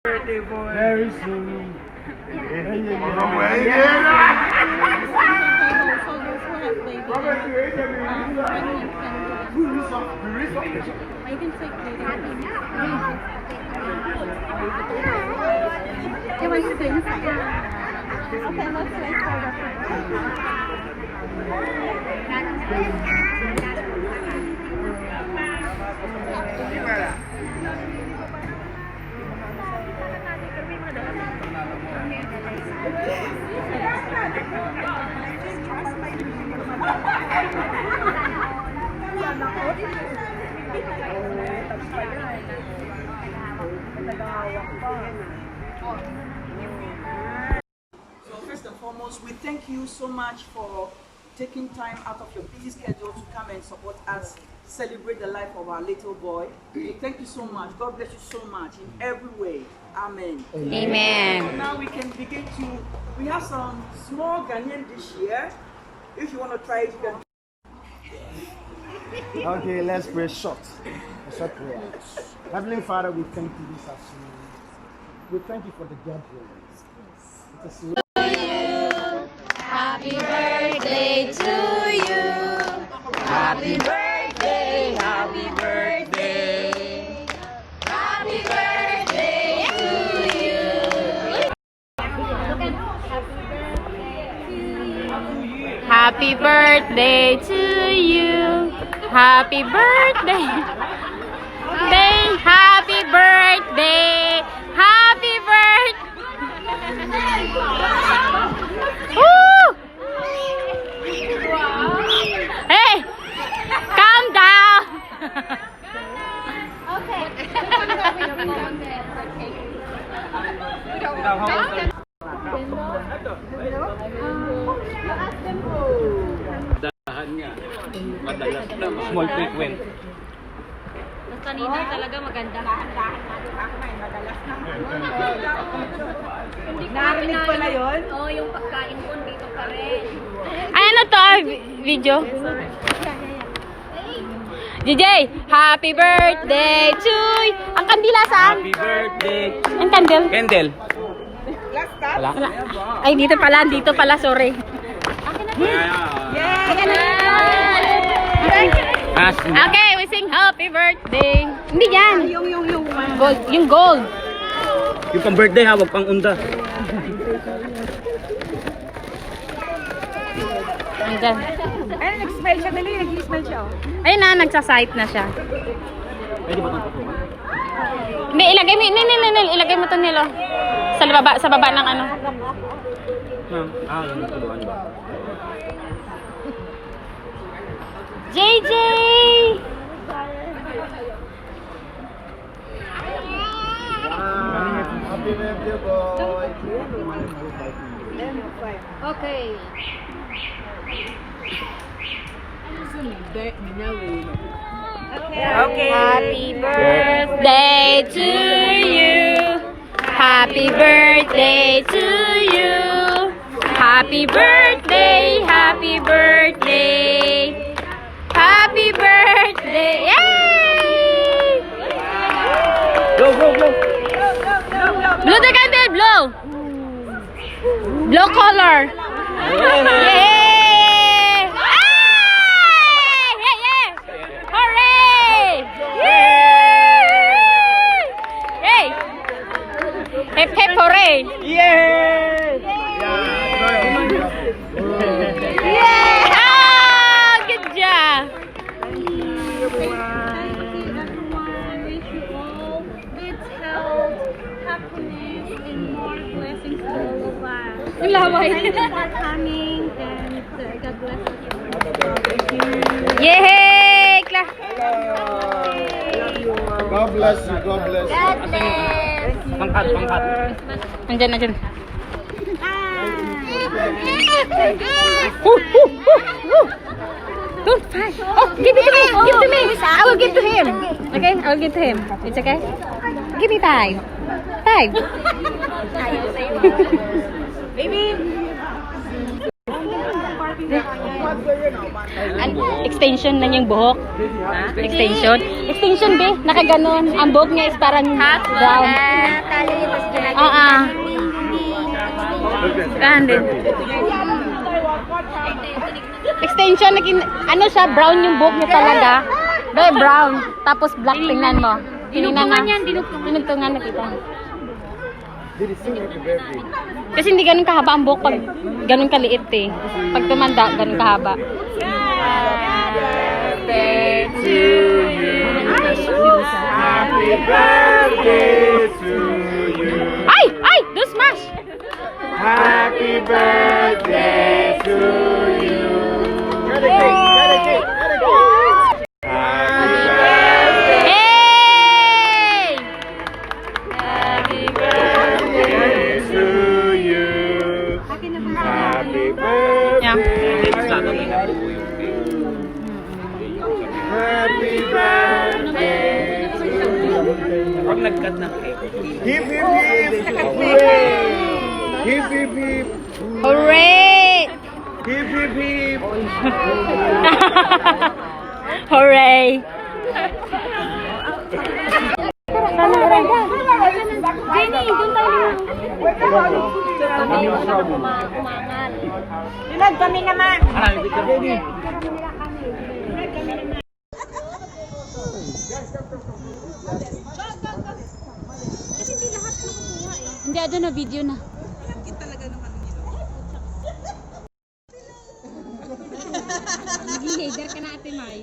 Birthday boy. Very soon. So first and foremost, we thank you so much for taking time out of your busy schedule to come and support us, celebrate the life of our little boy. We thank you so much. God bless you so much in every way. Amen. Amen. So now we can begin to, we have some small Ghanaian dish here. If you want to try it, you can. Okay, let's pray short. A short prayer. Heavenly Father, we thank you this afternoon. We thank you for the gathering. It is Happy birthday to you. Happy birthday, happy birthday. Happy birthday to you. Happy birthday to you. Happy birthday. Happy birthday. Happy birthday. Woo! Hey! Calm down! Dahan nga. Madalas na. Small frequent. Kanina talaga maganda. Narinig pala yun? Oo, yung pagkain ko dito pa rin. Ay, ano to? Video? DJ, happy birthday to you. Ang kandila saan? Happy birthday. Ang kandil? Kendall. Wala. Ay, dito pala, sorry. Okay, we sing happy birthday. Hindi yan. Yung gold. Yung gold. Yung pang birthday ha, wag pang unda. Andyan. Ay, nag-smile siya. Dali, nag-smile siya. Ayun na, nagsasight na siya. Pwede ba itong tutukan? Hindi, ilagay mo to nilo. Sa baba ng ano. Yung tuluan ba? JJ! Happy birthday, boy. Okay. Okay. Happy birthday to you. Happy birthday to you. Happy birthday, happy birthday. Happy birthday. Yay! Blow, blow, blow. Blow the candle, blow. Blow color. Yay! Hip hip hooray! Yay! Yeah! Oh, good job! Thank you everyone. Wish you all good health, happiness, and more blessings to all of us. Thank you for coming and God bless you. Yay! God bless you. God bless you. God bless! Pangkat. Andyan. Don't fight. Oh, give it to me. Give it to me. I will give to him. Okay? I will give to him. It's okay? Give me 5. 5. Baby. Extension na yung buhok. Extension. Extension, be. Nakaganon. Ang buhok niya is parang brown. Ganun. Extension, ano siya, brown yung buhok niya talaga. Be, brown. Tapos black, tingnan mo. Dinugtungan yan, dinugtungan na kita. Kasi hindi ganun kahaba ang buhok pag ganun kaliit eh. Pag tumanda, ganun kahaba. Happy birthday to you. Ay! Ay! Do smash! Happy birthday to you. Got a cake, got a cake, got a cake. Happy birthday Hey! to you. Happy birthday. Yeah. Happy birthday to you. Pag nag-cut ng cake. Hip hip hip. Hooray. Hip hip hip. Hooray! Hip hip hip. Hooray! Jenny, doon tayo. Lunod kami naman. Hindi, ada na video na. Nag-leader ka na, Ate Mai.